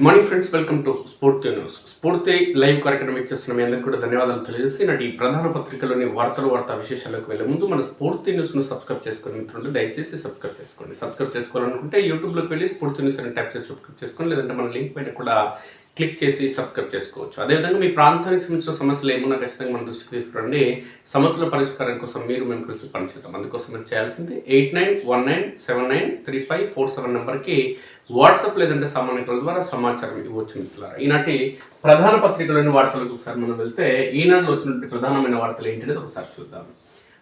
Morning friends, welcome to స్ఫూర్తి news. స్ఫూర్తి live కార్యక్రమం ఇచ్చేస్తున్న మీ అందరికీ కూడా ధన్యవాదాలు తెలియజేసి నాటి ప్రధాన పత్రికలోని వార్తా విశేషాలకు వెళ్ళే ముందు మన స్ఫూర్తి న్యూస్ను సబ్స్క్రైబ్ చేసుకుని మిత్రులు దయచేసి సబ్స్క్రైబ్ చేసుకోండి. సబ్స్క్రైబ్ చేసుకోవాలనుకుంటే యూట్యూబ్లోకి వెళ్ళి స్ఫూర్తి న్యూస్ అని టైప్ చేసి సబ్స్క్రైబ్ చేసుకోండి, లేదంటే మన లింక్ పైన కూడా క్లిక్ చేసి సబ్స్క్రైబ్ చేసుకోవచ్చు. అదేవిధంగా మీ ప్రాంతానికి సంబంధించిన సమస్యలు ఏమన్నా ఖచ్చితంగా మన దృష్టికి తీసుకురండి. సమస్యల పరిష్కారం కోసం మేము కలిసి పనిచేద్దాం. అందుకోసం మీరు చేయాల్సింది 8919793547 నెంబర్కి వాట్సాప్ లేదంటే సామాన్యకుల ద్వారా సమాచారం ఇవ్వచ్చు మిత్రులారా. ఈనాటి ప్రధాన పత్రికలోని వార్తలకు ఒకసారి మనం వెళ్తే ఈనాడులో వచ్చినటువంటి ప్రధానమైన వార్తలు ఏంటనేది ఒకసారి చూద్దాం.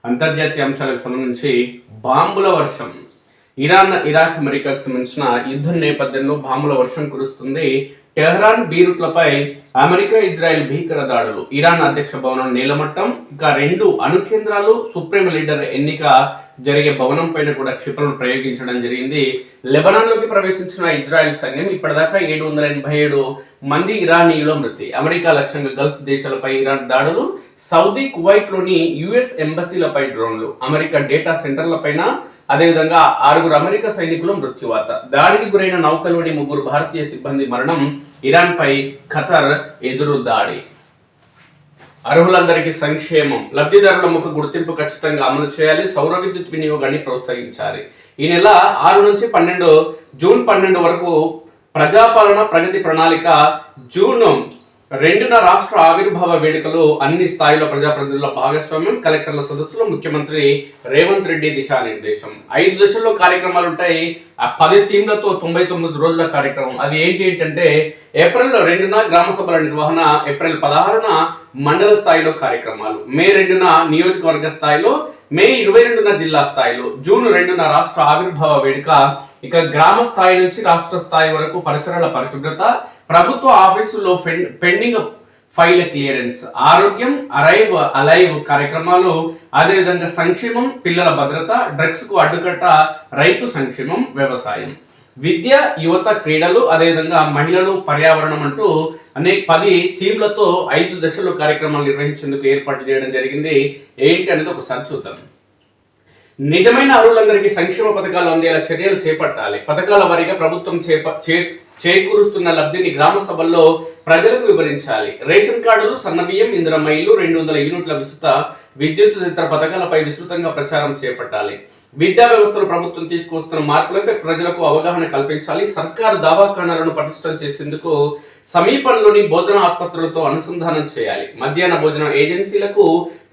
అంతర్జాతీయ అంశాలకు సంబంధించి బాంబుల వర్షం. ఇరాన్, ఇరాక్, అమెరికాకు సంబంధించిన యుద్ధం నేపథ్యంలో బాంబుల వర్షం కురుస్తుంది. టెహ్రాన్ బీరుట్లపై అమెరికా, ఇజ్రాయెల్ భీకర దాడులు. ఇరాన్ అధ్యక్ష భవనం నీలమట్టం. ఇక 2 అణు కేంద్రాలు, సుప్రీం లీడర్ ఎన్నిక జరిగే భవనం పైన కూడా క్షిపణులు ప్రయోగించడం జరిగింది. లెబనాన్లోకి ప్రవేశించిన ఇజ్రాయెల్ సైన్యం ఇప్పటిదాకా 787 మంది ఇరానీయుల మృతి. అమెరికా లక్ష్యంగా గల్ఫ్ దేశాలపై ఇరాన్ దాడులు. సౌదీ, కువైట్లోని యుఎస్ ఎంబసీలపై డ్రోన్లు. అమెరికా డేటా సెంటర్లపైన అదేవిధంగా 6 అమెరికా సైనికుల మృత్యువాత. దాడికి గురైన నౌకలోని 3 భారతీయ సిబ్బంది మరణం. ఇరాన్ పై ఖతర్ ఎదురు దాడి. అర్హులందరికీ సంక్షేమం. లబ్ధిదారుల ముఖ గుర్తింపు ఖచ్చితంగా అమలు చేయాలి. సౌర విద్యుత్ వినియోగాన్ని ప్రోత్సహించాలి. ఈ నెల 6 నుంచి జూన్ 12 వరకు ప్రజాపాలన ప్రగతి ప్రణాళిక. జూన్ 2న రాష్ట్ర ఆవిర్భావ వేడుకలు. అన్ని స్థాయిలో ప్రజాప్రతినిధుల భాగస్వామ్యం. కలెక్టర్ల సదస్సులో ముఖ్యమంత్రి రేవంత్ రెడ్డి దిశానిర్దేశం. 5 దశల్లో కార్యక్రమాలు ఉంటాయి. 10 థీమ్లతో 99 రోజుల కార్యక్రమం. అది ఏంటంటే ఏప్రిల్ 2న గ్రామ సభల నిర్వహణ, ఏప్రిల్ 16న మండల స్థాయిలో కార్యక్రమాలు, మే 2న నియోజకవర్గ స్థాయిలో, మే 22న జిల్లా స్థాయిలో, జూన్ 2న రాష్ట్ర ఆవిర్భావ వేడుక. ఇక గ్రామ స్థాయి నుంచి రాష్ట్ర స్థాయి వరకు పరిసరాల పరిశుభ్రత, ప్రభుత్వ ఆఫీసుల్లో పెండింగ్ ఫైల్ క్లియరెన్స్, ఆరోగ్యం, అలైవ్ కార్యక్రమాలు, అదేవిధంగా సంక్షేమం, పిల్లల భద్రత, డ్రగ్స్ కు అడ్డుకట్ట, రైతు సంక్షేమం, వ్యవసాయం, విద్య, యువత, క్రీడలు, అదేవిధంగా మహిళలు, పర్యావరణం అంటూ 10 థీమ్లతో 5 దశల్లో కార్యక్రమాలు నిర్వహించేందుకు ఏర్పాటు చేయడం జరిగింది. ఏంటి అనేది ఒకసారి చూద్దాం. నిజమైన అర్హులందరికీ సంక్షేమ పథకాలు అందేలా చర్యలు చేపట్టాలి. పథకాల వారీగా ప్రభుత్వం చేకూరుస్తున్న లబ్ధిని గ్రామ సభల్లో ప్రజలకు వివరించాలి. రేషన్ కార్డులు, సన్నబియ్యం, ఇంధన ఇల్లు, 200 యూనిట్ల ఉచిత విద్యుత్ తదితర పథకాలపై విస్తృతంగా ప్రచారం చేపట్టాలి. విద్యా వ్యవస్థలో ప్రభుత్వం తీసుకొస్తున్న మార్పులపై ప్రజలకు అవగాహన కల్పించాలి. సర్కారు దవాఖానాలను పటిష్టం చేసేందుకు సమీపంలోని బోధన ఆసుపత్రులతో అనుసంధానం చేయాలి. మధ్యాహ్న భోజన ఏజెన్సీలకు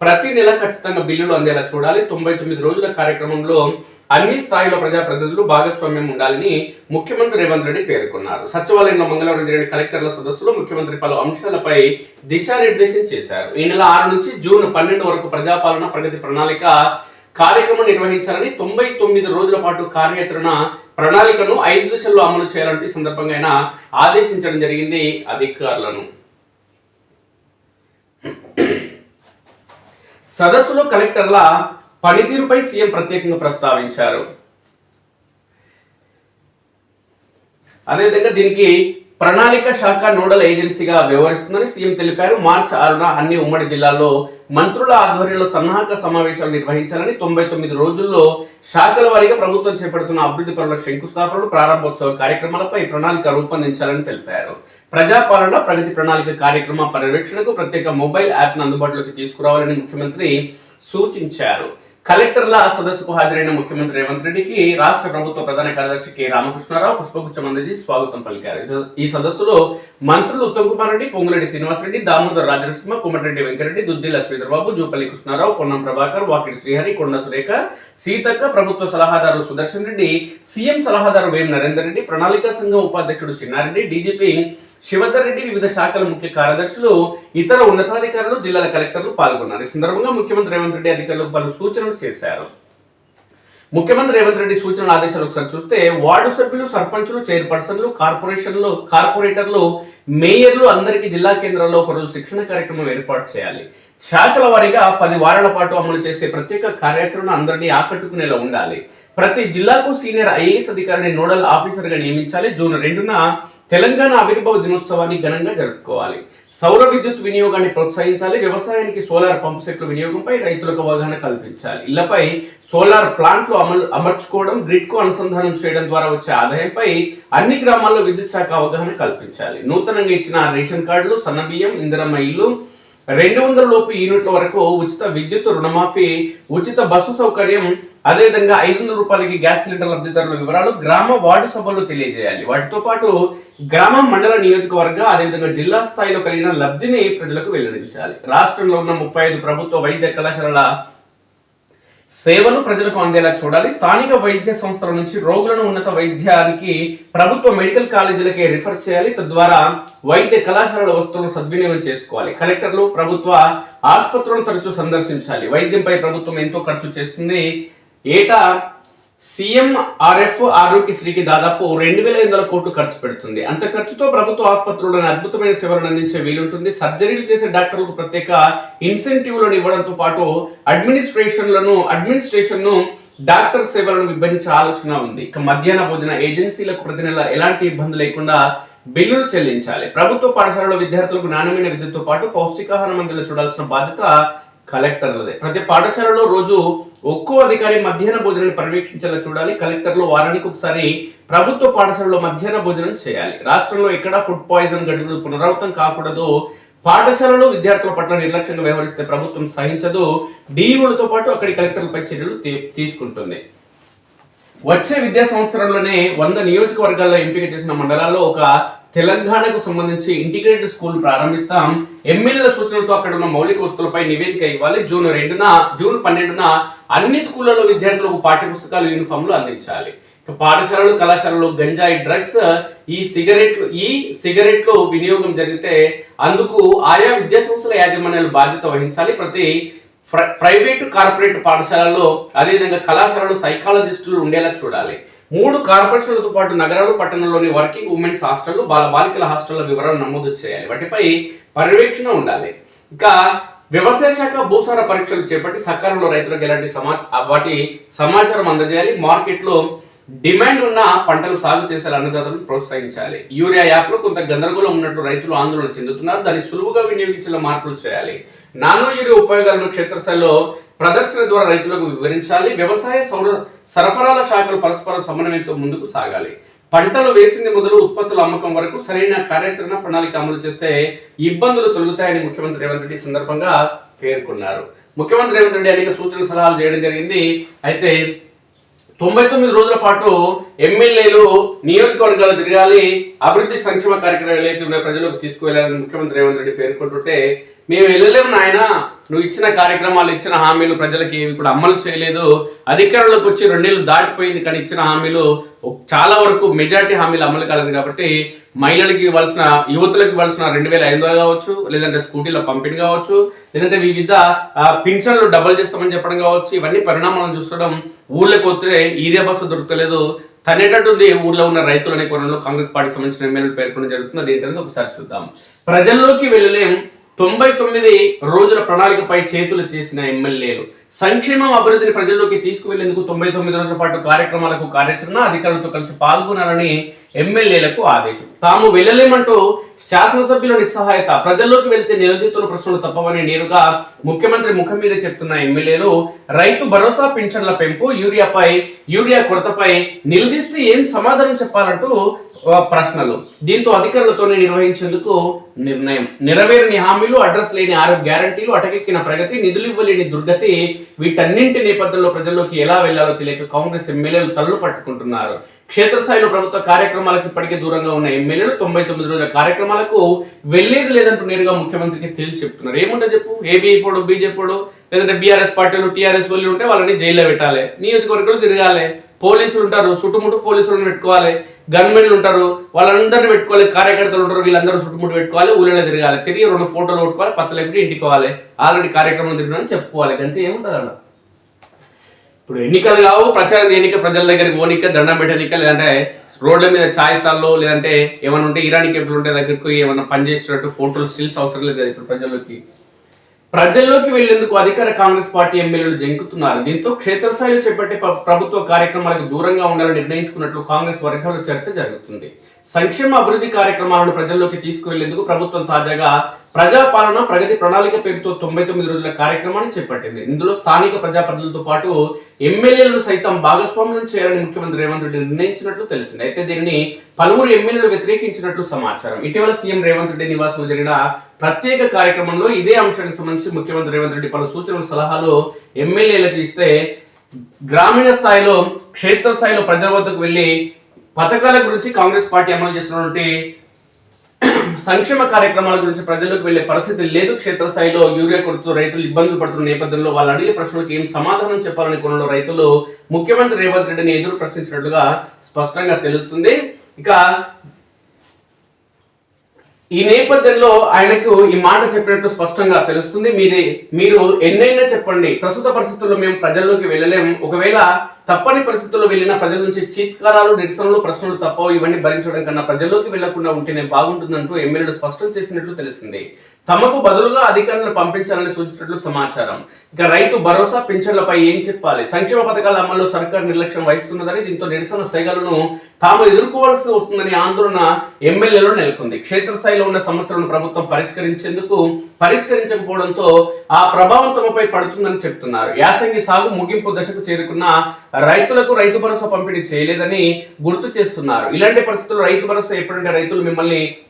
ప్రతి నెల ఖచ్చితంగా బిల్లులు అందేలా చూడాలి. 99 రోజుల కార్యక్రమంలో అన్ని స్థాయిలో ప్రజాప్రతినిధులు భాగస్వామ్యం ఉండాలని ముఖ్యమంత్రి రేవంత్ రెడ్డి పేర్కొన్నారు. సచివాలయంలో మంగళవారం జరిగిన కలెక్టర్ల సదస్సులో ముఖ్యమంత్రి పలు అంశాలపై దిశానిర్దేశం చేశారు. ఈ నెల 6 నుంచి జూన్ 12 వరకు ప్రజాపాలన ప్రగతి ప్రణాళిక కార్యక్రమం నిర్వహించాలని, 99 రోజుల పాటు కార్యాచరణ ప్రణాళికను 5 దశల్లో అమలు చేయాలంటే ఈ సందర్భంగా ఆయన ఆదేశించడం జరిగింది అధికారులను. సదస్సులో కలెక్టర్ల పనితీరుపై సీఎం ప్రత్యేకంగా ప్రస్తావించారు. అదేవిధంగా దీనికి ప్రణాళిక శాఖ నోడల్ ఏజెన్సీగా వ్యవహరిస్తుందని సీఎం తెలిపారు. మార్చి 6న అన్ని ఉమ్మడి జిల్లాల్లో మంత్రుల ఆధ్వర్యంలో సన్నాహక సమావేశాలు నిర్వహించాలని, 99 రోజుల్లో శాఖల వారీగా ప్రభుత్వం చేపడుతున్న అభివృద్ధి పనుల శంకుస్థాపనలు, ప్రారంభోత్సవ కార్యక్రమాలపై ప్రణాళిక రూపొందించాలని తెలిపారు. ప్రజాపాలన ప్రగతి ప్రణాళిక కార్యక్రమ పర్యవేక్షణకు ప్రత్యేక మొబైల్ యాప్ను అందుబాటులోకి తీసుకురావాలని ముఖ్యమంత్రి సూచించారు. కలెక్టర్ల సదస్సుకు హాజరైన ముఖ్యమంత్రి రేవంత్ రెడ్డికి రాష్ట్ర ప్రభుత్వ ప్రధాన కార్యదర్శి కె రామకృష్ణారావు పుష్పగుచ్చం అందజేసి స్వాగతం పలికారు. ఈ సదస్సులో మంత్రులు ఉత్తమ్ కుమార్ రెడ్డి, పొంగులేటి శ్రీనివాసరెడ్డి, దామోదర్ రాజనరసింహ, కోమటిరెడ్డి వెంకరెడ్డి, దుద్దిల శ్రీధర్బాబు, జూపల్లి కృష్ణారావు, పొన్నం ప్రభాకర్, వాకిడి శ్రీహరి, కొండ సురేఖ, సీతక్క, ప్రభుత్వ సలహాదారు సుదర్శన్ రెడ్డి, సీఎం సలహాదారు వేం నరేందర్ రెడ్డి, ప్రణాళిక సంఘం ఉపాధ్యక్షుడు చిన్నారెడ్డి, డీజీపీ శివధర్ రెడ్డి, వివిధ శాఖల ముఖ్య కార్యదర్శులు, ఇతర ఉన్నతాధికారులు, జిల్లాల కలెక్టర్లు పాల్గొన్నారు. ఈ సందర్భంగా ముఖ్యమంత్రి రేవంత్ రెడ్డి అధికారులకు పలు సూచనలు చేశారు. ముఖ్యమంత్రి రేవంత్ రెడ్డి సూచనల ఆదేశాలు ఒకసారి చూస్తే, వార్డు సభ్యులు, సర్పంచులు, చైర్పర్సన్లు, కార్పొరేటర్లు, మేయర్లు అందరికీ జిల్లా కేంద్రాల్లో ఒకరోజు శిక్షణ కార్యక్రమం ఏర్పాటు చేయాలి. శాఖల వారీగా 10 వారాల పాటు అమలు చేసే ప్రత్యేక కార్యాచరణ అందరినీ ఆకట్టుకునేలా ఉండాలి. ప్రతి జిల్లాకు సీనియర్ ఐఏఎస్ అధికారిని నోడల్ ఆఫీసర్ గా నియమించాలి. జూన్ 2న తెలంగాణ ఆవిర్భావ దినోత్సవాన్ని ఘనంగా జరుపుకోవాలి. సౌర విద్యుత్ వినియోగాన్ని ప్రోత్సహించాలి, వ్యవసాయానికి సోలార్ పంపు సెట్ల వినియోగంపై రైతులకు అవగాహన కల్పించాలి, ఇళ్లపై సోలార్ ప్లాంట్లు అమర్చుకోవడం, గ్రిడ్ కు అనుసంధానం చేయడం ద్వారా వచ్చే ఆదాయంపై అన్ని గ్రామాల్లో విద్యుత్ శాఖ అవగాహన కల్పించాలి. నూతనంగా ఇచ్చిన రేషన్ కార్డులు, సన్నబియ్యం, ఇందిరమ్మ ఇల్లు, 200 లోపు యూనిట్ల వరకు ఉచిత విద్యుత్ రుణమాఫీ, ఉచిత బస్సు సౌకర్యం, అదేవిధంగా 500 రూపాయలకి గ్యాస్ సిలిండర్ లబ్ధిదారుల వివరాలు గ్రామ వార్డు సభల్లో తెలియజేయాలి. వాటితో పాటు గ్రామం, మండల, నియోజకవర్గ, అదేవిధంగా జిల్లా స్థాయిలో కలిగిన లబ్ధిని ప్రజలకు వెల్లడించాలి. రాష్ట్రంలో ఉన్న 35 ప్రభుత్వ వైద్య కళాశాలల సేవలు ప్రజలకు అందేలా చూడాలి. స్థానిక వైద్య సంస్థల నుంచి రోగులను ఉన్నత వైద్యానికి ప్రభుత్వ మెడికల్ కాలేజీలకే రిఫర్ చేయాలి. తద్వారా వైద్య కళాశాలల వస్తువులను సద్వినియోగం చేసుకోవాలి. కలెక్టర్లు ప్రభుత్వ ఆసుపత్రులను తరచూ సందర్శించాలి. వైద్యంపై ప్రభుత్వం ఎంతో ఖర్చు చేస్తుంది. ఏటా CMRF ఆరోగ్యశ్రీకి దాదాపు 2500 కోట్లు ఖర్చు పెడుతుంది. అంత ఖర్చుతో ప్రభుత్వ ఆసుపత్రులను అద్భుతమైన సేవలను అందించే వీలుంటుంది. సర్జరీలు చేసే డాక్టర్లకు ప్రత్యేక ఇన్సెంటివ్లను ఇవ్వడంతో పాటు అడ్మినిస్ట్రేషన్ను డాక్టర్ సేవలను విభజించే ఆలోచన ఉంది. ఇక మధ్యాహ్న భోజన ఏజెన్సీలకు ప్రతి నెల ఎలాంటి ఇబ్బంది లేకుండా బిల్లులు చెల్లించాలి. ప్రభుత్వ పాఠశాలలో విద్యార్థులకు నాణ్యమైన విద్యతో పాటు పౌష్టికాహారం అందేలా చూడాల్సిన బాధ్యత కలెక్టర్లదే. ప్రతి పాఠశాలలో రోజు ఒక్కో అధికారి మధ్యాహ్న భోజనాన్ని పర్యవేక్షించేలా చూడాలి. కలెక్టర్లు వారానికి ఒకసారి ప్రభుత్వ పాఠశాలలో మధ్యాహ్న భోజనం చేయాలి. రాష్ట్రంలో ఎక్కడా ఫుడ్ పాయిజన్ ఘటనలు పునరావృతం కాకూడదు. పాఠశాలలో విద్యార్థుల పట్ల నిర్లక్ష్యంగా వ్యవహరిస్తే ప్రభుత్వం సహించదు. డీఈఓలతో పాటు అక్కడి కలెక్టర్లపై చర్యలు తీసుకుంటుంది. వచ్చే విద్యా సంవత్సరంలోనే 100 నియోజకవర్గాల్లో ఎంపిక చేసిన మండలాల్లో ఒక తెలంగాణకు సంబంధించి ఇంటిగ్రేటెడ్ స్కూల్ ప్రారంభిస్తాం. ఎమ్మెల్యేల సూచనలతో అక్కడ ఉన్న మౌలిక వస్తువులపై నివేదిక ఇవ్వాలి. జూన్ 12న అన్ని స్కూళ్లలో విద్యార్థులకు పాఠ్య పుస్తకాలు, యూనిఫామ్లు అందించాలి. పాఠశాలలు, కళాశాలలు గంజాయి, డ్రగ్స్, ఈ సిగరెట్లు వినియోగం జరిగితే అందుకు ఆయా విద్యా సంస్థల యాజమాన్యాలు బాధ్యత వహించాలి. ప్రతి ప్రైవేటు, కార్పొరేట్ పాఠశాలలో, అదేవిధంగా కళాశాలలో సైకాలజిస్టులు ఉండేలా చూడాలి. 3 కార్పొరేషన్లతో పాటు నగరాలు, పట్టణంలోని వర్కింగ్ ఉమెన్స్ హాస్టళ్లు, బాలికల హాస్టళ్ల వివరాలు నమోదు చేయాలి. వాటిపై పర్యవేక్షణ ఉండాలి. ఇంకా వ్యవసాయ శాఖ భూసార పరీక్షలు చేపట్టి సకాలంలో రైతులకు ఎలాంటి సమాచారం అందజేయాలి. మార్కెట్లో డిమాండ్ ఉన్న పంటలు సాగు చేసే అన్నదాతలను ప్రోత్సహించాలి. యూరియా యాప్లో కొంత గందరగోళం ఉన్నట్లు రైతులు ఆందోళన చెందుతున్నారు. దాన్ని సులువుగా వినియోగించేలా మార్పులు చేయాలి. నానో యూరియా ఉపయోగాలను క్షేత్రస్థాయిలో ప్రదర్శన ద్వారా రైతులకు వివరించాలి. వ్యవసాయ సరఫరాల శాఖలు పరస్పర సమన్వయంతో ముందుకు సాగాలి. పంటలు వేసింది మొదలు ఉత్పత్తుల అమ్మకం వరకు సరైన కార్యాచరణ ప్రణాళిక అమలు చేస్తే ఇబ్బందులు తొలగుతాయని ముఖ్యమంత్రి రేవంత్ రెడ్డి సందర్భంగా పేర్కొన్నారు. ముఖ్యమంత్రి రేవంత్ రెడ్డి అనేక సూచన సలహాలు చేయడం జరిగింది. అయితే 99 రోజుల పాటు ఎమ్మెల్యేలు నియోజకవర్గాలు తిరగాలి, అభివృద్ధి సంక్షేమ కార్యక్రమాలు ఏదైతే ఉన్నాయో ప్రజలకు తీసుకువెళ్లాలని ముఖ్యమంత్రి రేవంత్ రెడ్డి పేర్కొంటుంటే, మేము వెళ్ళలేము నాయన, నువ్వు ఇచ్చిన కార్యక్రమాలు, ఇచ్చిన హామీలు ప్రజలకి ఏవి కూడా అమలు చేయలేదు. అధికారంలోకి వచ్చి 2 ఏళ్ళు దాటిపోయింది, కానీ ఇచ్చిన హామీలు చాలా వరకు మెజారిటీ హామీలు అమలు కాలేదు. కాబట్టి మహిళలకు ఇవ్వాల్సిన, యువతులకు ఇవ్వాల్సిన 2500 కావచ్చు, లేదంటే స్కూటీల పంపిణీ కావచ్చు, లేదంటే వివిధ పింఛన్లు డబుల్ చేస్తామని చెప్పడం కావచ్చు, ఇవన్నీ పరిణామాలను చూసడం. ఊళ్ళకి వస్తే ఈరియా బస్సు దొరకలేదు, తనేటట్టుంది ఊర్లో ఉన్న రైతులనే కొనలో కాంగ్రెస్ పార్టీకి సంబంధించిన ఎమ్మెల్యేలు పేర్కొనడం జరుగుతుంది. అదేంటంటే ఒకసారి చూద్దాం. ప్రజల్లోకి వెళ్ళలేం, 99 రోజుల ప్రణాళికపై చేతులు తీసిన ఎమ్మెల్యేలు. సంక్షేమం, అభివృద్ధిని ప్రజల్లోకి తీసుకువెళ్లేందుకు 99 రోజుల పాటు కార్యక్రమాలకు కార్యాచరణ, అధికారులతో కలిసి పాల్గొనాలని ఎమ్మెల్యేలకు ఆదేశం. తాము వెళ్ళలేమంటూ శాసనసభ్యుల నిస్సహాయత. ప్రజల్లోకి వెళ్తే నిలదీతుల ప్రశ్నలు తప్పవని నేరుగా ముఖ్యమంత్రి ముఖం మీద చెప్తున్న ఎమ్మెల్యేలు. రైతు భరోసా, పింఛన్ల పెంపు, యూరియా కొరతపై నిలదీస్తే ఏం సమాధానం చెప్పాలంటూ ప్రశ్నలు. దీంతో అధికారులతోనే నిర్వహించేందుకు నిర్ణయం. నెరవేరని హామీలు, అడ్రస్ లేని 6 గ్యారంటీలు, అటకెక్కిన ప్రగతి, నిధులు ఇవ్వలేని దుర్గతి. వీటన్నింటి నేపథ్యంలో ప్రజల్లోకి ఎలా వెళ్లాలో తెలియక కాంగ్రెస్ ఎమ్మెల్యేలు తల్లు పట్టుకుంటున్నారు. క్షేత్రస్థాయిలో ప్రభుత్వ కార్యక్రమాలకు ఇప్పటికే దూరంగా ఉన్న ఎమ్మెల్యేలు 99 రోజుల కార్యక్రమాలకు వెళ్లేది లేదంటూ నేరుగా ముఖ్యమంత్రికి తేల్చి చెప్తున్నారు. ఏముంటుంది చెప్పు, ఏబీపీడు, బీజేపీడు, లేదంటే బీఆర్ఎస్ పార్టీలు, టీఆర్ఎస్ వాళ్ళు ఉంటే వాళ్ళని జైల్లో పెట్టాలి, నియోజకవర్గాలు తిరగాలి, పోలీసులు ఉంటారు, చుట్టుముట్టు పోలీసులను పెట్టుకోవాలి, గన్మెన్లు ఉంటారు, వాళ్ళందరినీ పెట్టుకోవాలి, కార్యకర్తలు ఉంటారు, వీళ్ళందరూ చుట్టుముట్టు పెట్టుకోవాలి, ఊళ్ళో తిరగాలి, తిరిగి 2 ఫోటోలు కొట్టుకోవాలి, పత్తలేపి ఇంటికి పోవాలి, ఆల్రెడీ కార్యక్రమం తిరిగినని చెప్పుకోవాలి. అంతే ఏముంటుంది అలా. ఇప్పుడు ఎన్నికలు కావు, ప్రచారం చేయనిక, ప్రజల దగ్గరికి పోనీక, దండం పెట్టనిక, లేదంటే రోడ్ల మీద ఛాయ్ స్టాల్లో, లేదంటే ఏమైనా ఉంటే ఇరానీ కేఫ్లు ఉంటే దగ్గరికి ఏమైనా పనిచేసేటట్టు ఫోటోలు, స్టిల్స్ అవసరం లేదు కదా ఇప్పుడు ప్రజల్లోకి వెళ్లేందుకు అధికార కాంగ్రెస్ పార్టీ ఎమ్మెల్యేలు జంకుతున్నారు. దీంతో క్షేత్రస్థాయిలో చేపట్టే ప్రభుత్వ కార్యక్రమాలకు దూరంగా ఉండాలని నిర్ణయించుకున్నట్లు కాంగ్రెస్ వర్గాల్లో చర్చ జరుగుతుంది. సంక్షేమ, అభివృద్ధి కార్యక్రమాలను ప్రజల్లోకి తీసుకువెళ్లేందుకు ప్రభుత్వం తాజాగా ప్రజాపాలన ప్రగతి ప్రణాళిక పేరుతో 99 రోజుల కార్యక్రమాన్ని చేపట్టింది. ఇందులో స్థానిక ప్రజాప్రతినిధులతో పాటు ఎమ్మెల్యేలను సైతం భాగస్వామ్యం చేయాలని ముఖ్యమంత్రి రేవంత్ రెడ్డి నిర్ణయించినట్లు తెలిసింది. అయితే దీనిని పలువురు ఎమ్మెల్యేలు వ్యతిరేకించినట్లు సమాచారం. ఇటీవల సీఎం రేవంత్ రెడ్డి నివాసంలో జరిగిన ప్రత్యేక కార్యక్రమంలో ఇదే అంశానికి సంబంధించి ముఖ్యమంత్రి రేవంత్ రెడ్డి పలు సూచనలు సలహాలు ఎమ్మెల్యేలకు ఇస్తే, గ్రామీణ స్థాయిలో క్షేత్రస్థాయిలో ప్రజల వద్దకు వెళ్లి పథకాల గురించి కాంగ్రెస్ పార్టీ అమలు చేసినటువంటి సంక్షేమ కార్యక్రమాల గురించి ప్రజలకు వెళ్లే పరిస్థితి లేదు. క్షేత్రస్థాయిలో యూరియా కొరతతో రైతులు ఇబ్బందులు పడుతున్న నేపథ్యంలో వాళ్ళు అడిగే ప్రశ్నలకు ఏం సమాధానం చెప్పాలని కోణంలో రైతులు ముఖ్యమంత్రి రేవంత్ రెడ్డిని ఎదురు ప్రశ్నించినట్లుగా స్పష్టంగా తెలుస్తుంది. ఇక ఈ నేపథ్యంలో ఆయనకు ఈ మాట చెప్పినట్టు స్పష్టంగా తెలుస్తుంది. మీరు ఎన్నైనా చెప్పండి, ప్రస్తుత పరిస్థితుల్లో మేము ప్రజల్లోకి వెళ్ళలేం. ఒకవేళ తప్పని పరిస్థితుల్లో వెళ్ళిన ప్రజల నుంచి చీత్కారాలు, నిరసనలు, ప్రశ్నలు తప్పవు. ఇవన్నీ భరించడం కన్నా ప్రజల్లోకి వెళ్లకుండా ఉంటేనే బాగుంటుందంటూ ఎమ్మెల్యేలు స్పష్టం చేసినట్లు తెలిసింది. తమకు బదులుగా అధికారులను పంపించాలని సూచించినట్లు సమాచారం. ఇక రైతు భరోసా, పింఛన్లపై ఏం చెప్పాలి? సంక్షేమ పథకాల అమల్లో సర్కార్ నిర్లక్ష్యం వహిస్తున్నదని, దీంతో నిరసన సెగలను తాము ఎదుర్కోవాల్సి వస్తుందని ఆందోళన ఎమ్మెల్యేలో నెలకొంది. క్షేత్రస్థాయిలో ఉన్న సమస్యలను ప్రభుత్వం పరిష్కరించకపోవడంతో ఆ ప్రభావం తమపై పడుతుందని చెప్తున్నారు. యాసంగి సాగు ముగింపు దశకు చేరుకున్న రైతులకు రైతు భరోసా పంపిణీ చేయలేదని గుర్తు చేస్తున్నారు. ఇలాంటి పరిస్థితుల్లో రైతు భరోసా ఎప్పుడంటే రైతులు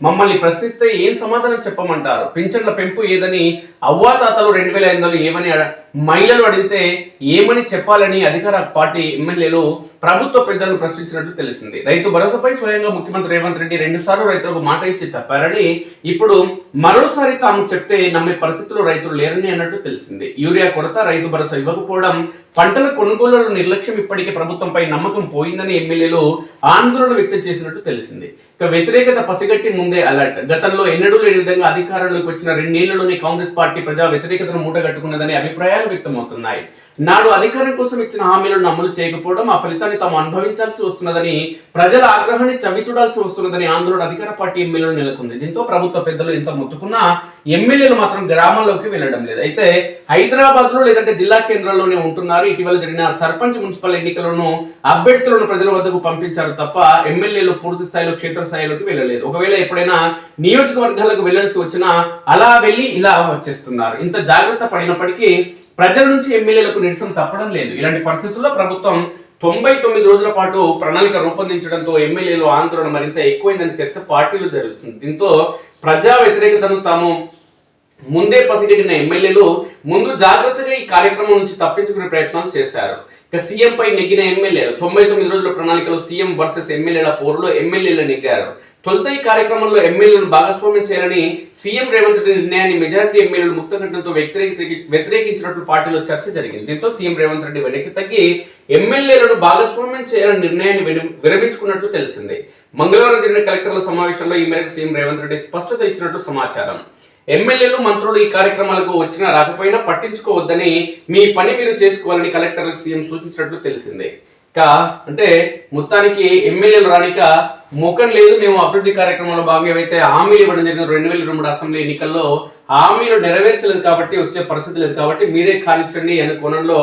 మమ్మల్ని ప్రశ్నిస్తే ఏం సమాధానం చెప్పమంటారు? పింఛన్ల పెంపు ఏదని అవ్వాతాతలు 2500 ఏమని మహిళలు అడిగితే ఏమని చెప్పాలని అధికార పార్టీ ఎమ్మెల్యేలు ప్రభుత్వ పెద్దలను ప్రశ్నించినట్లు తెలిసింది. రైతు భరోసాపై స్వయంగా ముఖ్యమంత్రి రేవంత్ రెడ్డి 2 సార్లు రైతులకు మాట ఇచ్చి తప్పారని, ఇప్పుడు మరోసారి తాము చెప్తే నమ్మే పరిస్థితుల్లో రైతులు లేరని అన్నట్టు తెలిసింది. యూరియా కొరత, రైతు భరోసా ఇవ్వకపోవడం, పంటల కొనుగోలులో నిర్లక్ష్యం, ఇప్పటికే ప్రభుత్వంపై నమ్మకం పోయిందని ఎమ్మెల్యేలు ఆందోళన వ్యక్తం చేసినట్టు తెలిసింది. ఇక వ్యతిరేకత పసిగట్టి ముందే అలర్ట్. గతంలో ఎన్నడూ లేని విధంగా అధికారంలోకి వచ్చిన 2 ఏళ్లలోనే కాంగ్రెస్ పార్టీ ప్రజా వ్యతిరేకతను మూటగట్టుకున్నదని అభిప్రాయాలు వ్యక్తమవుతున్నాయి. నాడు అధికారం కోసం ఇచ్చిన హామీలను అమలు చేయకపోవడం, ఆ ఫలితాన్ని తాము అనుభవించాల్సి వస్తున్నదని, ప్రజల ఆగ్రహాన్ని చవి చూడాల్సి వస్తున్నదని ఆందోళన అధికార పార్టీ ఎమ్మెల్యేలు నెలకొంది. దీంతో ప్రభుత్వ పెద్దలు ఎంత మొత్తుకున్నా ఎమ్మెల్యేలు మాత్రం గ్రామాల్లోకి వెళ్లడం లేదు. అయితే హైదరాబాద్ లో లేదంటే జిల్లా కేంద్రాల్లోనే ఉంటున్నారు. ఇటీవల జరిగిన సర్పంచ్, మున్సిపల్ ఎన్నికలను అభ్యర్థులను ప్రజల వద్దకు పంపించారు తప్ప ఎమ్మెల్యేలు పూర్తి స్థాయిలో క్షేత్రస్థాయిలోకి వెళ్ళలేదు. ఒకవేళ ఎప్పుడైనా నియోజకవర్గాలకు వెళ్లాల్సి వచ్చినా అలా వెళ్ళి ఇలా వచ్చేస్తున్నారు. ఇంత జాగ్రత్త పడినప్పటికీ ప్రజల నుంచి ఎమ్మెల్యేలకు నిరసన తప్పడం లేదు. ఇలాంటి పరిస్థితుల్లో ప్రభుత్వం 99 రోజుల పాటు ప్రణాళిక రూపొందించడంతో ఎమ్మెల్యేలు ఆందోళన మరింత ఎక్కువైందని చర్చ పార్టీలు జరుగుతుంది. దీంతో ప్రజా వ్యతిరేకతను తాము ముందే పసిగట్టిన ఎమ్మెల్యేలు ముందు జాగ్రత్తగా ఈ కార్యక్రమం నుంచి తప్పించుకునే ప్రయత్నాలు చేశారు. ఇక సీఎం పై నెగ్గిన ఎమ్మెల్యేలు 99 రోజుల ప్రణాళికలో సీఎం వర్సెస్ ఎమ్మెల్యేల పోరులో ఎమ్మెల్యేలు నెగ్గారు. తొలుత ఈ కార్యక్రమంలో ఎమ్మెల్యేలను భాగస్వామ్యం చేయాలని సీఎం రేవంత్ రెడ్డి నిర్ణయాన్ని మెజారిటీ ఎమ్మెల్యేలు ముక్తకంఠంతో వ్యతిరేకించినట్లు పార్టీలో చర్చ జరిగింది. దీంతో సీఎం రేవంత్ రెడ్డి వెనక్కి తగ్గి ఎమ్మెల్యేలను భాగస్వామ్యం చేయాలని నిర్ణయాన్ని విరమించుకున్నట్లు తెలిసింది. మంగళవారం జరిగిన కలెక్టర్ల సమావేశంలో ఈ మేరకు సీఎం రేవంత్ రెడ్డి స్పష్టత ఇచ్చినట్లు సమాచారం. ఎమ్మెల్యేలు, మంత్రులు ఈ కార్యక్రమాలకు వచ్చినా రాకపోయినా పట్టించుకోవద్దని, మీ పని మీరు చేసుకోవాలని కలెక్టర్లకు సీఎం సూచించినట్లు తెలిసింది. అంటే మొత్తానికి ఎమ్మెల్యేలు రానిక ముఖం లేదు. మేము అభివృద్ధి కార్యక్రమంలో భాగంగా ఏవైతే హామీలు ఇవ్వడం జరిగిన 2023 అసెంబ్లీ ఎన్నికల్లో హామీలు నెరవేర్చలేదు కాబట్టి, వచ్చే పరిస్థితి లేదు కాబట్టి మీరే కానిచ్చండి అనే కోణంలో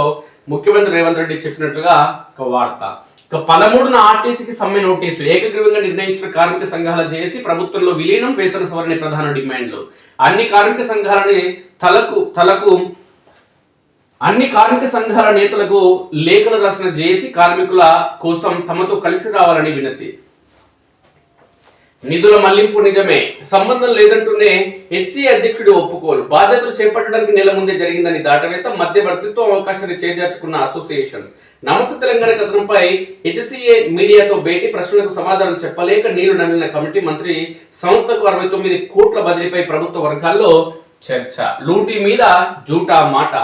ముఖ్యమంత్రి రేవంత్ రెడ్డి చెప్పినట్లుగా ఒక వార్త. ఇక 13న ఆర్టీసీకి సమ్మె నోటీసు. ఏకగ్రీవంగా నిర్ణయించిన కార్మిక సంఘాల జేఏసీ ప్రభుత్వంలో విలీనం, వేతన సవరణ ప్రధాన డిమాండ్లు. అన్ని కార్మిక సంఘాల నేతలకు లేఖలు రాసిన జేఏసీ కార్మికుల కోసం తమతో కలిసి రావాలని వినతి. నిధుల మళ్లింపు నిజమే, సంబంధం లేదంటూనే హెచ్సీఏ అధ్యక్షుడు ఒప్పుకోలు. బాధ్యతలు చేపట్టడానికి నెల ముందే జరిగిందని దాటవేత, మధ్యవర్తిత్వ అవకాశాన్ని చేజార్చుకున్న అసోసియేషన్. నమస్తే తెలంగాణ కథనంపై హెచ్సీఏ మీడియాతో భేటీ, ప్రశ్నలకు సమాధానం చెప్పలేక నీళ్లు నమిలిన కమిటీ. మంత్రి సంస్థకు 69 కోట్ల బదిలీపై ప్రభుత్వ వర్గాల్లో చర్చ. లూటీ మీద జూటా మాట.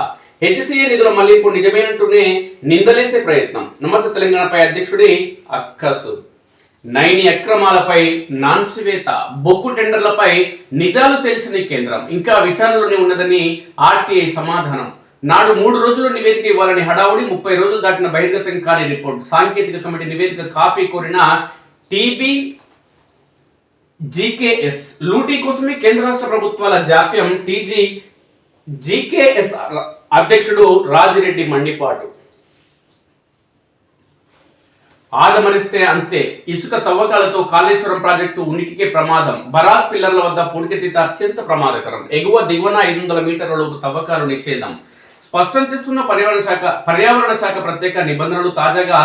హెచ్సీఏ నిధుల మళ్లింపు నిజమేనంటూనే నిందలేసే ప్రయత్నం. నమస్తే తెలంగాణపై అధ్యక్షుడి అక్కసు. నైని అక్రమాలపై నాన్సివేత. బొగ్గు టెండర్లపై నిజాలు తెలిసిన కేంద్రం ఇంకా విచారణలోనే ఉన్నదని ఆర్టీఐ సమాధానం. నాడు 3 రోజుల్లో నివేదిక ఇవ్వాలని హడావుడి, 30 రోజులు దాటిన బహిర్గతం కాని రిపోర్ట్. సాంకేతిక కమిటీ నివేదిక కాపీ కోరిన టీబీ జీకేఎస్. లూటీ కోసమే కేంద్ర రాష్ట్ర ప్రభుత్వాల జాప్యం. జీకేఎస్ అధ్యక్షుడు రాజిరెడ్డి మండిపాటు. ఆదమరిస్తే అంతే. ఇసుక తవ్వకాలతో కాళేశ్వరం ప్రాజెక్టు ఉనికికే ప్రమాదం. బరాజ్ పిల్లర్ల వద్ద పుడికెత్తితే అత్యంత ప్రమాదకరం. ఎగువ దిగువన 500 మీటర్ల లోపు తవ్వకాలు నిషేధం. స్పష్టం చేస్తున్న పర్యావరణ శాఖ ప్రత్యేక నిబంధనలు. తాజాగా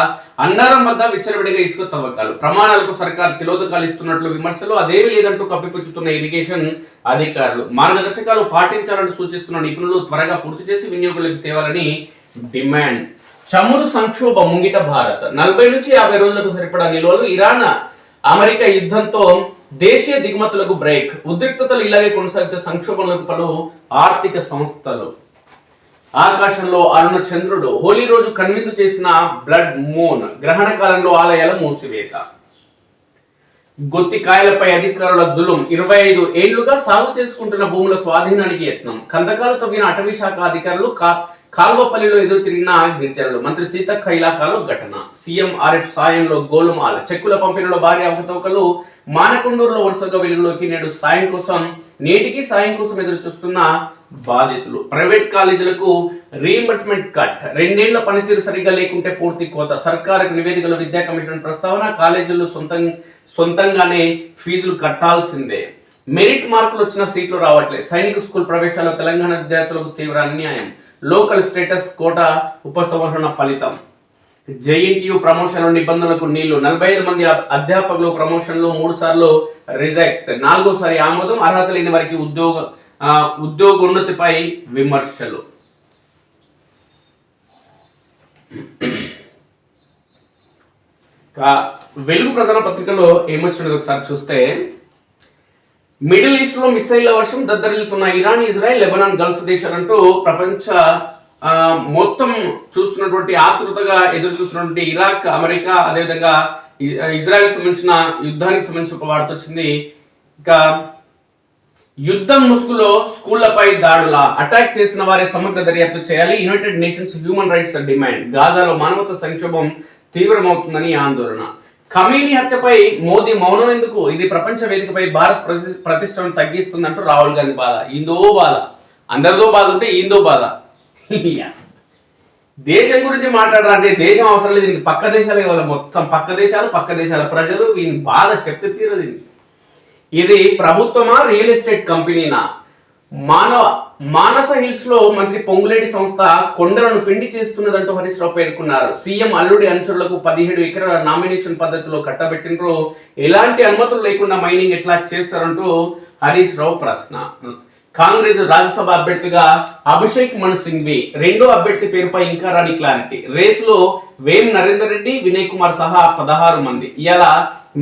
అన్నారం వద్ద విచ్చలవిడిగా ఇసుక తవ్వకాలు. ప్రమాణాలకు సర్కారు తిలోదకాలు ఇస్తున్నట్లు విమర్శలు. అదేమీ లేదంటూ కప్పిపుచ్చుతున్న ఇరిగేషన్ అధికారులు. మార్గదర్శకాలు పాటించాలని సూచిస్తున్న నిపుణులు త్వరగా పూర్తి చేసి వినియోగులకు తేవాలని డిమాండ్. చమురు సంక్షోభం ముంగిట భారత్. 40 నుంచి 50 రోజులకు సరిపడా నిల్వలు. ఇరాన్ అమెరికా యుద్ధంతో దేశీయ దిగుమతులకు బ్రేక్. ఉద్రిక్తతలు ఇలాగే కొనసాగితే సంక్షోభంలోకి పలు ఆర్థిక సంస్థలు. ఆకాశంలో అరుణ చంద్రుడు. హోలీ రోజు కన్విందు చేసిన బ్లడ్ మూన్. గ్రహణ కాలంలో ఆలయాల మూసివేత. గొత్తికాయలపై అధికారుల జులుం. 25 ఏళ్లుగా సాగు చేసుకుంటున్న భూముల స్వాధీనానికి యత్నం. కందకాలు తవ్విన అటవీ శాఖ అధికారులు. కాల్వపల్లిలో ఎదురు తిరిగిన గిరిజనులు. మంత్రి సీతక్క ఇలాకాలో ఘటన. సీఎంఆర్ఎఫ్ సాయంలో గోలుమాల. చెక్కుల పంపిణీలో భారీ అవకతవకలు. మానకొండూరులో వరుసగా వెలుగులోకి. నేటికి సాయం కోసం ఎదురు చూస్తున్న బాధితులు. ప్రైవేట్ కాలేజీలకు రీఎంబర్స్మెంట్ కట్. 2 ఏళ్ల పనితీరు సరిగ్గా లేకుంటే పూర్తి కోత. సర్కారుకు నివేదికలో విద్యా కమిషన్ ప్రస్తావన. కాలేజీలు సొంతంగానే ఫీజులు కట్టాల్సిందే. మెరిట్ మార్కులు వచ్చిన సీట్లు రావట్లేదు. సైనిక స్కూల్ ప్రవేశాల్లో తెలంగాణ విద్యార్థులకు తీవ్ర అన్యాయం. లోకల్ స్టేటస్ కోటా ఉపసంహరణ ఫలితం. జేఎన్టీయూ ప్రమోషన్ల నిబంధనలకు నీళ్లు. 45 మంది అధ్యాపకులు ప్రమోషన్లు 3 సార్లు రిజెక్ట్. 4వ సారి ఆమోదం. అర్హత లేని వారికి ఉద్యోగోన్నతిపై విమర్శలు. వెలుగు ప్రధాన పత్రికలో ఏమొచ్చినది ఒకసారి చూస్తే, మిడిల్ ఈస్ట్ లో మిసైళ్ల వర్షం. దద్దరిల్లుతున్న ఇరాన్, ఇజ్రాయెల్, లెబనాన్, గల్ఫ్ దేశాలంటూ ప్రపంచ మొత్తం చూస్తున్నటువంటి ఆతృతగా ఎదురు చూస్తున్నటువంటి ఇరాక్, అమెరికా, అదేవిధంగా ఇజ్రాయెల్ సంబంధించిన యుద్ధానికి సంబంధించిన ఒక వార్త వచ్చింది. ఇక యుద్ధం ముసుగులో స్కూళ్లపై దాడుల. అటాక్ చేసిన వారే సమగ్ర దర్యాప్తు చేయాలి. United Nations human rights demand. గాజాలో మానవతా సంక్షోభం తీవ్రమవుతుందని ఆందోళన. ఖమేనీ హత్యపై మోదీ మౌనం ఎందుకు? ఇది ప్రపంచ వేదికపై భారత్ ప్రతిష్టను తగ్గిస్తుందంటూ రాహుల్ గాంధీ బాధ. ఇందో బాధ, అందరితో బాధ ఉంటే ఇందో బాధ. దేశం గురించి మాట్లాడాలంటే దేశం అవసరం లేదు. దీనికి పక్క దేశాలే కావాలి. మొత్తం పక్క దేశాల ప్రజలు వీని బాధ శక్తి తీరదు. ఇది ప్రభుత్వమా, రియల్ ఎస్టేట్ కంపెనీనా? మానస హిల్స్ లో మంత్రి పొంగులేటి సంస్థ కొండలను పిండి చేస్తున్నదంటూ హరీష్ రావు పేర్కొన్నారు. సీఎం అల్లుడి అనుచరులకు 17 ఎకరాల నామినేషన్ పద్ధతిలో కట్టబెట్టినరు. ఎలాంటి అనుమతులు లేకుండా మైనింగ్ ఎట్లా చేస్తారంటూ హరీష్ రావు ప్రశ్న. కాంగ్రెస్ రాజ్యసభ అభ్యర్థిగా అభిషేక్ మను సింఘ్వి. 2వ అభ్యర్థి పేరుపై ఇంకా రాని క్లారిటీ. రేసులో వేం నరేందర్ రెడ్డి, వినయ్ కుమార్ సహా 16 మంది. ఇలా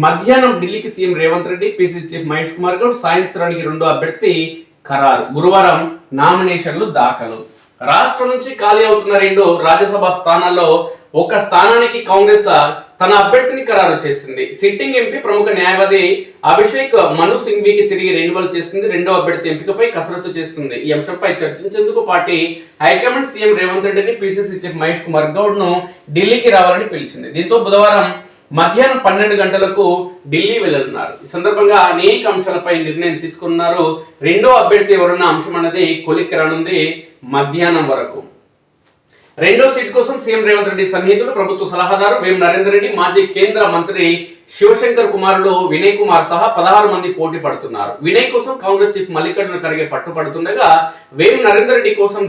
మధ్యాహ్నం ఢిల్లీకి CM Revanth Reddy, PCC chief Mahesh Kumar Goud. సాయంత్రానికి 2వ అభ్యర్థి ఖరారు. గురువారం నామినేషన్లు దాఖలు. రాష్ట్రం నుంచి ఖాళీ అవుతున్న 2 రాజ్యసభ స్థానాల్లో ఒక స్థానానికి కాంగ్రెస్ తన అభ్యర్థిని ఖరారు చేసింది. సిట్టింగ్ ఎంపీ ప్రముఖ న్యాయవాది అభిషేక్ మను సింఘ్వికి తిరిగి రెన్యువల్ చేసింది. 2వ అభ్యర్థి ఎంపికపై కసరత్తు చేస్తుంది. ఈ అంశంపై చర్చించేందుకు పార్టీ హైకమాండ్ సీఎం రేవంత్ రెడ్డిని, పిసిసి చీఫ్ మహేష్ కుమార్ గౌడ్ ను ఢిల్లీకి రావాలని పిలిచింది. దీంతో బుధవారం మధ్యాహ్నం 12 గంటలకు ఢిల్లీ వెళ్లనున్నారు. ఈ సందర్భంగా అనేక అంశాలపై నిర్ణయం తీసుకున్నారు. 2వ అభ్యర్థి ఎవరన్న అంశం అనేది కొలిక్కి రానుంది మధ్యాహ్నం వరకు. 2వ సీట్ కోసం సీఎం రేవంత్ రెడ్డి సన్నిహితుడు, ప్రభుత్వ సలహాదారు వేం నరేందర్ రెడ్డి, మాజీ కేంద్ర మంత్రి శివశంకర్ కుమారుడు వినయ్ కుమార్ సహా 16 మంది పోటీ పడుతున్నారు. వినయ్ కోసం కాంగ్రెస్ చీఫ్ మల్లికార్జున ఖర్గే పట్టుపడుతుండగా, వేం నరేందర్ రెడ్డి కోసం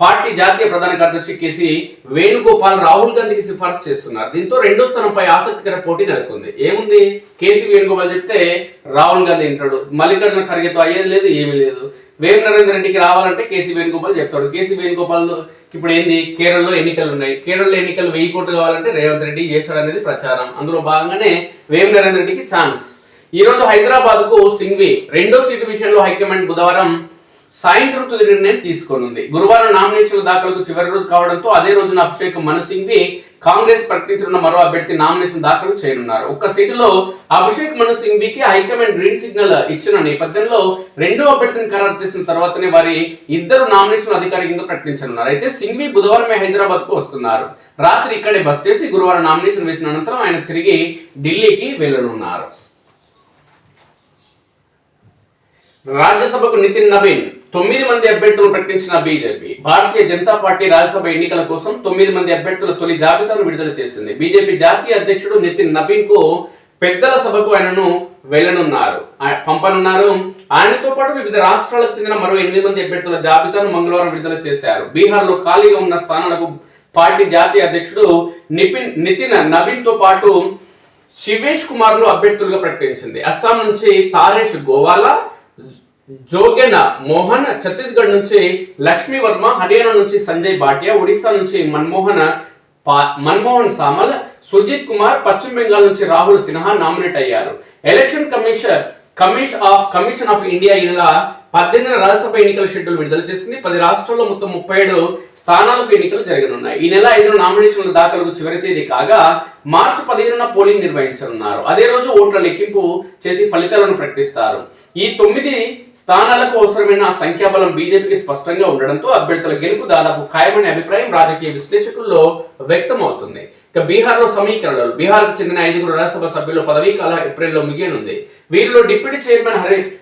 పార్టీ జాతీయ ప్రధాన కార్యదర్శి కేసీ వేణుగోపాల్ రాహుల్ గాంధీకి సిఫార్సు చేస్తున్నారు. దీంతో 2వ స్థానంపై ఆసక్తికర పోటీ నెలకొంది. ఏముంది, కేసీ వేణుగోపాల్ చెప్తే రాహుల్ గాంధీ వింటాడు. మల్లికార్జున ఖర్గేతో అయ్యేది లేదు, ఏమీ లేదు. వేం నరేందర్ రెడ్డికి రావాలంటే కేసీ వేణుగోపాల్ చెప్తాడు. కేసీ వేణుగోపాల్ ఇప్పుడు ఏంది, కేరళలో ఎన్నికలు ఉన్నాయి. కేరళలో ఎన్నికలు 1000 కోట్లు కావాలంటే రేవంత్ రెడ్డి చేస్తాడనేది ప్రచారం. అందులో భాగంగానే వేం నరేందర్ రెడ్డికి ఛాన్స్. ఈ రోజు హైదరాబాద్ కు సింఘ్వి 2వ సీటు విషయంలో హైకమాండ్ బుధవారం సాయంత్రం తుది నిర్ణయం తీసుకోనుంది. గురువారం నామినేషన్ల దాఖలకు చివరి రోజు కావడంతో అదే రోజున అభిషేక్ మను సింఘ్వి కాంగ్రెస్ ప్రకటించిన మరో అభ్యర్థి నామినేషన్ దాఖలు చేయనున్నారు. ఒక్క సీటులో అభిషేక్ మను సింఘ్వికి హైకమాండ్ గ్రీన్ సిగ్నల్ ఇచ్చిన నేపథ్యంలో 2వ అభ్యర్థిని ఖరారు చేసిన తర్వాతనే వారి ఇద్దరు నామినేషన్ అధికారికంగా ప్రకటించనున్నారు. అయితే సింఘ్వి బుధవారమే హైదరాబాద్ కు వస్తున్నారు. రాత్రి ఇక్కడే బస్ చేసి గురువారం నామినేషన్ వేసిన అనంతరం ఆయన తిరిగి ఢిల్లీకి వెళ్లనున్నారు. రాజ్యసభకు నితిన్ నవీన్ 9 మంది అభ్యర్థులను ప్రకటించిన బీజేపీ. భారతీయ జనతా పార్టీ రాజ్యసభ ఎన్నికల కోసం 9 మంది అభ్యర్థుల తొలి జాబితాను విడుదల చేసింది. బీజేపీ జాతీయ అధ్యక్షుడు నితిన్ నబీన్ కు పెద్దల సభకు ఆయనను పంపనున్నారు. ఆయనతో పాటు వివిధ రాష్ట్రాలకు చెందిన మరో 8 మంది అభ్యర్థుల జాబితాను మంగళవారం విడుదల చేశారు. బీహార్ లో ఖాళీగా ఉన్న స్థానాలకు పార్టీ జాతీయ అధ్యక్షుడు నితిన్ నబీన్ తో పాటు శివేష్ కుమార్ ను అభ్యర్థులుగా ప్రకటించింది. అస్సాం నుంచి తారేష్ గోవాలా, జోగెన్ మోహన్, ఛత్తీస్గఢ్ నుంచి లక్ష్మీ వర్మ, హర్యానా నుంచి సంజయ్ భాటియా, ఒడిశా నుంచి మన్మోహన్ సామల్, సుజిత్ కుమార్, పశ్చిమ బెంగాల్ నుంచి రాహుల్ సిన్హా నామినేట్ అయ్యారు. ఎలక్షన్ కమిషన్ ఆఫ్ ఇండియా ఈ నెల 18న రాజ్యసభ ఎన్నికల షెడ్యూల్ విడుదల చేసింది. 10 రాష్ట్రాల్లో మొత్తం 37 స్థానాలకు ఎన్నికలు జరగనున్నాయి. ఈ నెల 5న నామినేషన్ల దాఖలకు చివరి తేదీ కాగా మార్చి 15న పోలింగ్ నిర్వహించనున్నారు. అదే రోజు ఓట్ల లెక్కింపు చేసి ఫలితాలను ప్రకటిస్తారు. ఈ 9 స్థానాలకు అవసరమైన సంఖ్యాబలం బీజేపీకి స్పష్టంగా ఉండడంతో అభ్యర్థుల గెలుపు దాదాపు ఖాయమనే అభిప్రాయం రాజకీయ విశ్లేషకుల్లో వ్యక్తమవుతుంది. ఇక బీహార్లో సమీకరణలు. బీహార్కు చెందిన 5 రాజ్యసభ సభ్యుల పదవీ కాలం ఏప్రిల్లో ముగియనుంది. వీరిలో డిప్యూటీ చైర్మన్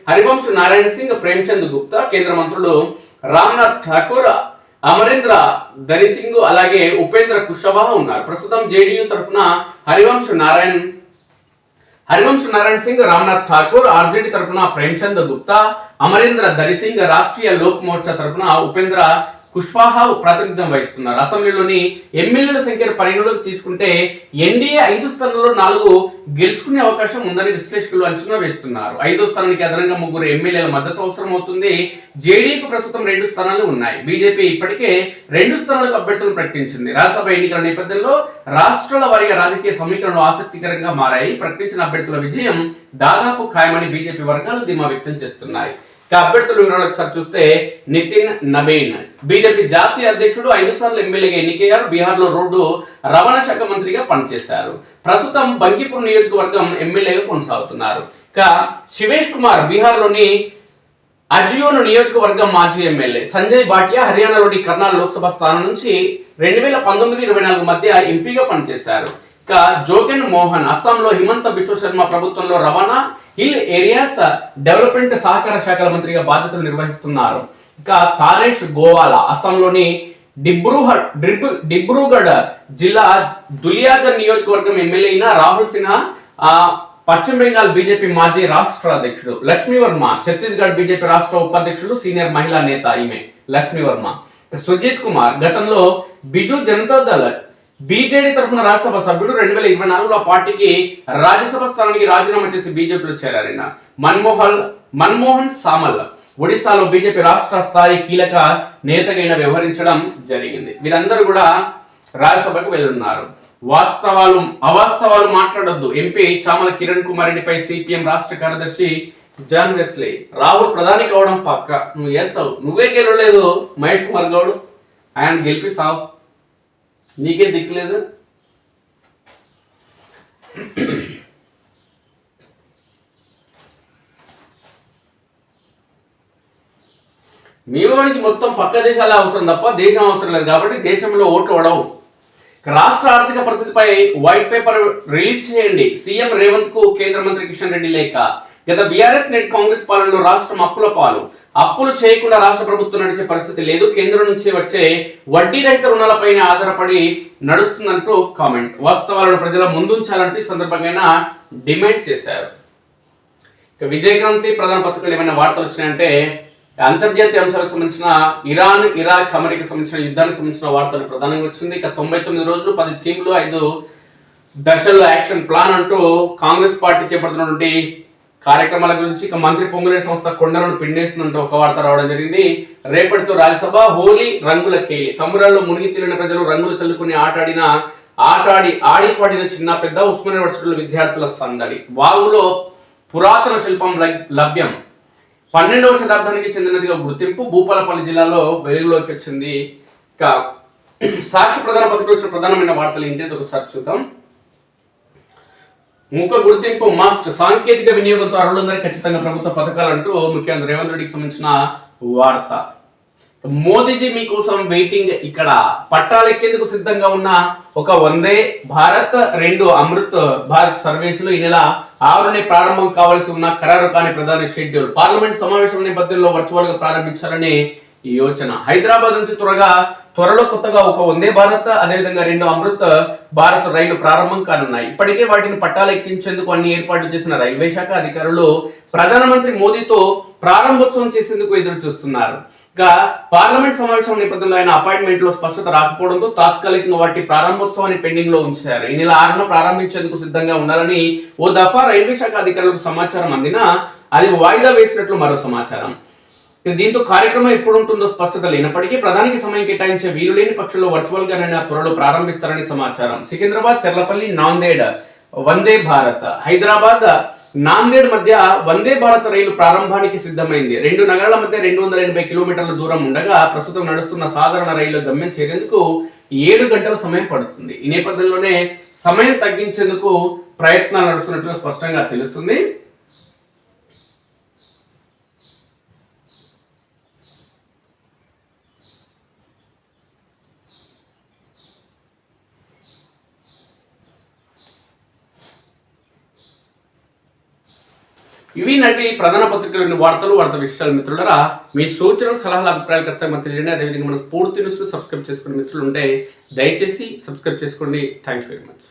హరివంశ్ నారాయణ సింగ్, ప్రేమ్చంద్ గుప్తా, కేంద్ర మంత్రులు రామ్నాథ్ ఠాకూర్, అమరేంద్ర దరిసింగ్, అలాగే ఉపేంద్ర కుష్వాహా ఉన్నారు. ప్రస్తుతం జేడీయూ తరఫున హరివంశ్ నారాయణ సింగ్, రామ్నాథ్ ఠాకూర్, ఆర్జేడీ తరఫున ప్రేమ్చంద్ గుప్తా, అమరేంద్ర దరిసింగ్, రాష్ట్రీయ లోక్ మోర్చా తరఫున ఉపేంద్ర కుష్వాహా ప్రాతినిధ్యం వహిస్తున్నారు. అసెంబ్లీలోని ఎమ్మెల్యేల సంఖ్యను పరిగణలోకి తీసుకుంటే ఎన్డీఏ 5 స్థానాల్లో 4 గెలుచుకునే అవకాశం ఉందని విశ్లేషకులు అంచనా వేస్తున్నారు. 5వ స్థానానికి అదనంగా 3 ఎమ్మెల్యేల మద్దతు అవసరం అవుతుంది. జేడీయూకు ప్రస్తుతం 2 స్థానాలు ఉన్నాయి. బీజేపీ ఇప్పటికే 2 స్థానాలకు అభ్యర్థులను ప్రకటించింది. రాజ్యసభ ఎన్నికల నేపథ్యంలో రాష్ట్రాల వారీగా రాజకీయ సమీకరణలు ఆసక్తికరంగా మారాయి. ప్రకటించిన అభ్యర్థుల విజయం దాదాపు ఖాయమని బీజేపీ వర్గాలు ధీమా వ్యక్తం చేస్తున్నాయి. అభ్యర్థుల వివరాలు ఒకసారి చూస్తే నితిన్ నబీన్ బీజేపీ జాతీయ అధ్యక్షుడు, 5 సార్లు ఎమ్మెల్యేగా ఎన్నికయ్యారు. బీహార్ లో రోడ్డు రవాణా శాఖ మంత్రిగా పనిచేశారు. ప్రస్తుతం బంకీపూర్ నియోజకవర్గం ఎమ్మెల్యేగా కొనసాగుతున్నారు. ఇక శివేష్ కుమార్ బీహార్ లోని అజియోన్ నియోజకవర్గం మాజీ ఎమ్మెల్యే. సంజయ్ భాటియా హర్యానాలోని కర్నాల్ లోక్సభ స్థానం నుంచి 2019-24 మధ్య ఎంపీగా పనిచేశారు. జోగెన్ మోహన్ అస్సాంలో హిమంత బిశ్వ శర్మ ప్రభుత్వంలో రవాణా, హిల్ ఏరియాస్ డెవలప్మెంట్, సహకార శాఖల మంత్రిగా బాధ్యతలు నిర్వహిస్తున్నారు. ఇక తారేష్ గోవాలా అస్సాంలోని డిబ్రూగఢ్ జిల్లా దులియాజర్ నియోజకవర్గం ఎమ్మెల్యే అయిన రాహుల్ సిన్హా పశ్చిమ బెంగాల్ బీజేపీ మాజీ రాష్ట్ర అధ్యక్షుడు. లక్ష్మీ వర్మ ఛత్తీస్గఢ్ బీజేపీ రాష్ట్ర ఉపాధ్యక్షుడు, సీనియర్ మహిళా నేత ఈమె లక్ష్మీ వర్మ. సుజిత్ కుమార్ గతంలో బిజు జనతాదళ బీజేడీ తరఫున రాజ్యసభ సభ్యుడు. 2024లో పార్టీకి రాజ్యసభ స్థానానికి రాజీనామా చేసి బీజేపీలో చేరారిన మన్మోహన్ సామల్ ఒడిశాలో బీజేపీ రాష్ట్ర స్థాయి కీలక నేతగా వ్యవహరించడం జరిగింది. వీరందరూ కూడా రాజ్యసభకు వెళ్తున్నారు. అవాస్తవాలు మాట్లాడొద్దు. ఎంపీ చామల కిరణ్ కుమార్ రెడ్డిపై సిపిఎం రాష్ట్ర కార్యదర్శి జాన్ వెస్లీ. రాహుల్ ప్రధాని కావడం పక్క, నువ్వు చేస్తావు, నువ్వే గెలవలేదు మహేష్ కుమార్ గౌడ్, ఆయన గెలిపిస్తావు, నీకే దిక్కులేదు. మీ వాడికి మొత్తం పక్క దేశాలే అవసరం తప్ప దేశం అవసరం లేదు. కాబట్టి దేశంలో ఓట్లు పడవు. రాష్ట్ర ఆర్థిక పరిస్థితిపై వైట్ పేపర్ రిలీజ్ చేయండి. సీఎం రేవంత్ కు కేంద్ర మంత్రి కిషన్ రెడ్డి లేఖ. గత బీఆర్ఎస్ నెట్ కాంగ్రెస్ పాలనలో రాష్ట్రం అప్పుల పాలు. అప్పులు చేయకుండా రాష్ట్ర ప్రభుత్వం నడిచే పరిస్థితి లేదు. కేంద్రం నుంచి వచ్చే వడ్డీ రహిత రుణాలపైన ఆధారపడి నడుస్తుందంటూ కామెంట్. వాస్తవాలను ప్రజల ముందుంచాలంటూ ఈ సందర్భంగా డిమాండ్ చేశారు. ఇక విజయక్రాంతి ప్రధాన పత్రికలు ఏమైనా వార్తలు వచ్చినాయంటే అంతర్జాతీయ అంశాలకు సంబంధించిన ఇరాన్, ఇరాక్, అమెరికా సంబంధించిన యుద్ధానికి సంబంధించిన వార్తలు ప్రధానంగా వచ్చింది. ఇక 99 రోజులు 10 థీమ్లు 5 దశల్లో యాక్షన్ ప్లాన్ అంటూ కాంగ్రెస్ పార్టీ చేపడుతున్నటువంటి కార్యక్రమాల గురించి. ఇక మంత్రి పొంగులేటి సంస్థ కొండలను పిండేస్తుందంటూ ఒక వార్త రావడం జరిగింది. రేపటితో రాజ్యసభ. హోలీ రంగుల కేలి. సముద్రాల్లో మునిగి తేలిన ప్రజలు రంగులు చల్లుకుని ఆడిపాడిన చిన్న పెద్ద ఉస్మానియా యూనివర్సిటీలో విద్యార్థుల సందడి. వాగులో పురాతన శిల్పం లభ్యం. 12వ శతాబ్దానికి చెందినదిగా గుర్తింపు. భూపాలపల్లి జిల్లాలో వెలుగులోకి వచ్చింది. ఇక సాక్షి ప్రధాన పత్రికలో వచ్చిన ప్రధానమైన వార్తలు ఏంటి ఒకసారి చూద్దాం. ముఖ గుర్తింపు మస్ట్. సాంకేతిక వినియోగంతో అర్హులందరికీ ఖచ్చితంగా ప్రభుత్వ పథకాలంటూ ముఖ్యమంత్రి రేవంత్ రెడ్డికి సంబంధించిన వార్త. మోదీజీ మీకోసం వెయిటింగ్. ఇక్కడ పట్టాలెక్కేందుకు సిద్ధంగా ఉన్న ఒక వందే భారత్ 2 అమృత్ భారత్ సర్వీసులు ఈ నెల 6నే ప్రారంభం కావాల్సి ఉన్న ఖరారు కాని ప్రధాన షెడ్యూల్. పార్లమెంట్ సమావేశం నేపథ్యంలో వర్చువల్ గా ప్రారంభించాలని ఈ యోచన. హైదరాబాద్ నుంచి త్వరలో కొత్తగా ఒక వందే భారత్, అదేవిధంగా 2 అమృత్ భారత్ రైలు ప్రారంభం కానున్నాయి. ఇప్పటికే వాటిని పట్టాలు ఎక్కించేందుకు అన్ని ఏర్పాట్లు చేసిన రైల్వే శాఖ అధికారులు ప్రధానమంత్రి మోదీతో ప్రారంభోత్సవం చేసేందుకు ఎదురు చూస్తున్నారు. పార్లమెంట్ సమావేశం నేపథ్యంలో ఆయన అపాయింట్మెంట్ లో స్పష్టత రాకపోవడంతో తాత్కాలికంగా వాటి ప్రారంభోత్సవాన్ని పెండింగ్ లో ఉంచారు. ఈ నెల 6న ప్రారంభించేందుకు సిద్ధంగా ఉండాలని ఓ దఫా రైల్వే శాఖ అధికారులకు సమాచారం అందినా అది వాయిదా వేసినట్లు మరో సమాచారం. దీంతో కార్యక్రమం ఎప్పుడు ఉంటుందో స్పష్టత లేనప్పటికీ ప్రధానికి సమయం కేటాయించే వీలు లేని పక్షంలో వర్చువల్ గా త్వరలో ప్రారంభిస్తారని సమాచారం. సికింద్రాబాద్ చెర్లపల్లి నాందేడ్ వందే భారత్, హైదరాబాద్ నాందేడ్ మధ్య వందే భారత్ రైలు ప్రారంభానికి సిద్ధమైంది. 2 నగరాల మధ్య 280 కిలోమీటర్ల దూరం ఉండగా ప్రస్తుతం నడుస్తున్న సాధారణ రైలు గమ్యం చేరేందుకు 7 గంటల సమయం పడుతుంది. ఈ నేపథ్యంలోనే సమయం తగ్గించేందుకు ప్రయత్నాలు నడుస్తున్నట్లు స్పష్టంగా తెలుస్తుంది. ఇవి నటి ప్రధాన పత్రికలోని వార్తా విషయాలు. మిత్రులరా, మీ సూచనలు, సలహాలు, అభిప్రాయాలు ఖచ్చితంగా తెలియజేయండి. అదేవిధంగా మన స్ఫూర్తి న్యూస్ సబ్స్క్రైబ్ చేసుకునే మిత్రులు ఉంటే దయచేసి సబ్స్క్రైబ్ చేసుకోండి. Thank you very much.